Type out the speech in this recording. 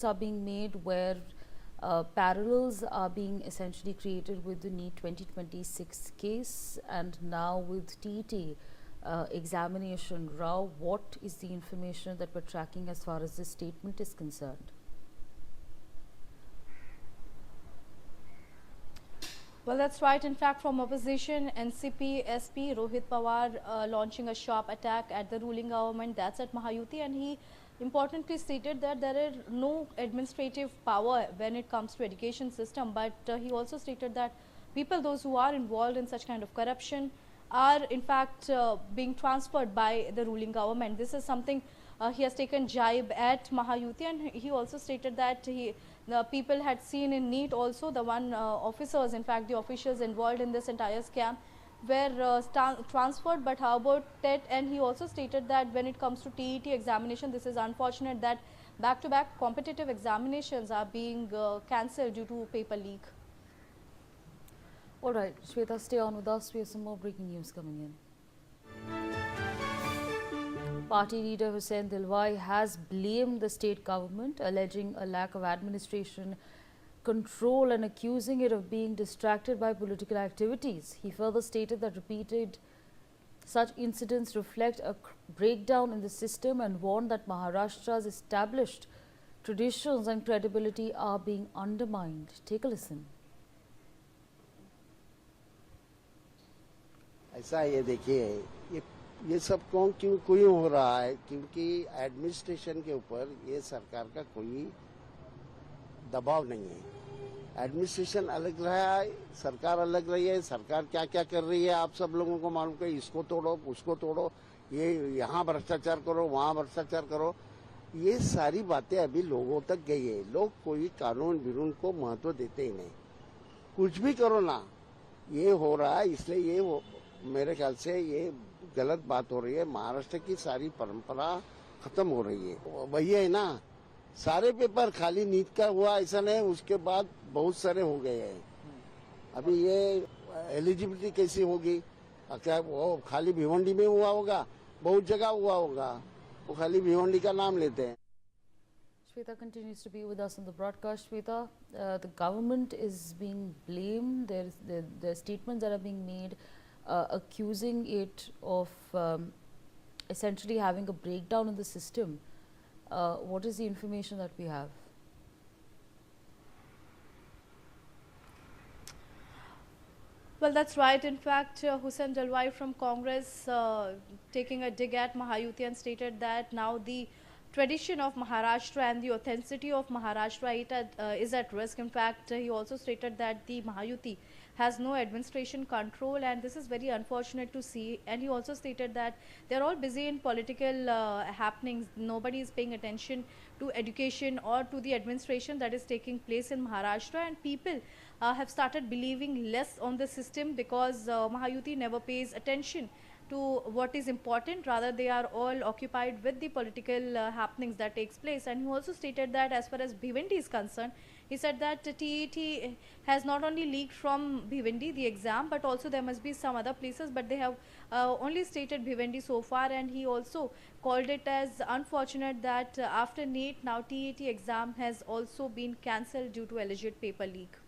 are being made where parallels are being essentially created with the NEET 2026 case and now with TET examination. Rao, what is the information that we're tracking as far as this statement is concerned? Well, that's right. In fact, from opposition, NCP SP Rohit Pawar launching a sharp attack at the ruling government, that's at Mahayuti, and he importantly stated that there is no administrative power when it comes to education system, but he also stated that people, those who are involved in such kind of corruption, are in fact being transferred by the ruling government. This is something he has taken jibe at Mahayuti, and he also stated that the people had seen in NEET also the officers, in fact the officials involved in this entire scam were transferred, but how about TET? And he also stated that when it comes to TET examination, this is unfortunate that back-to-back competitive examinations are being cancelled due to paper leak. All right, Shweta, stay on with us. We have some more breaking news coming in. Party leader Hussain Dilwai has blamed the state government, alleging a lack of administration control and accusing it of being distracted by political activities. He further stated that repeated such incidents reflect a breakdown in the system and warned that Maharashtra's established traditions and credibility are being undermined. Take a listen. ऐसा ये देखिए, ये सब क्यों हो रहा है, क्योंकि एडमिनिस्ट्रेशन के ऊपर ये सरकार का कोई दबाव नहीं है। एडमिनिस्ट्रेशन अलग रहा है, सरकार अलग रही है। सरकार क्या क्या कर रही है आप सब लोगों को मालूम है। इसको तोड़ो, उसको तोड़ो, ये यहाँ भ्रष्टाचार करो, वहाँ भ्रष्टाचार करो, ये सारी बातें अभी लोगों तक गई है। लोग कोई कानून विनून को महत्व देते ही नहीं। कुछ भी करो ना, ये हो रहा है, इसलिए ये मेरे ख्याल से ये गलत बात हो रही है। महाराष्ट्र की सारी परंपरा खत्म हो रही है। वही है ना, सारे पेपर खाली नीट का हुआ ऐसा नहीं, उसके बाद बहुत सारे हो गए हैं। अभी ये एलिजिबिलिटी कैसी होगी, क्या वो खाली भिवंडी में हुआ होगा, बहुत जगह हुआ होगा, वो खाली भिवंडी का नाम लेते हैं। Shweta continues to be with us on the broadcast. Shweta, the government is being blamed. There are statements that are being made accusing it of essentially having a breakdown in the system. What is the information that we have? Well, that's right. In fact, Hussain Dilwai from Congress taking a dig at Mahayuti and stated that now the tradition of Maharashtra and the authenticity of Maharashtra is at risk. In fact, he also stated that the Mahayuti has no administration control, and this is very unfortunate to see. And he also stated that they're all busy in political happenings. Nobody is paying attention to education or to the administration that is taking place in Maharashtra, and people have started believing less on the system because Mahayuti never pays attention to what is important. Rather, they are all occupied with the political happenings that takes place. And he also stated that as far as Bhiwandi is concerned, he said that TET has not only leaked from Bhiwandi, the exam, but also there must be some other places, but they have only stated Bhiwandi so far. And he also called it as unfortunate that after NEET, now TET exam has also been cancelled due to alleged paper leak.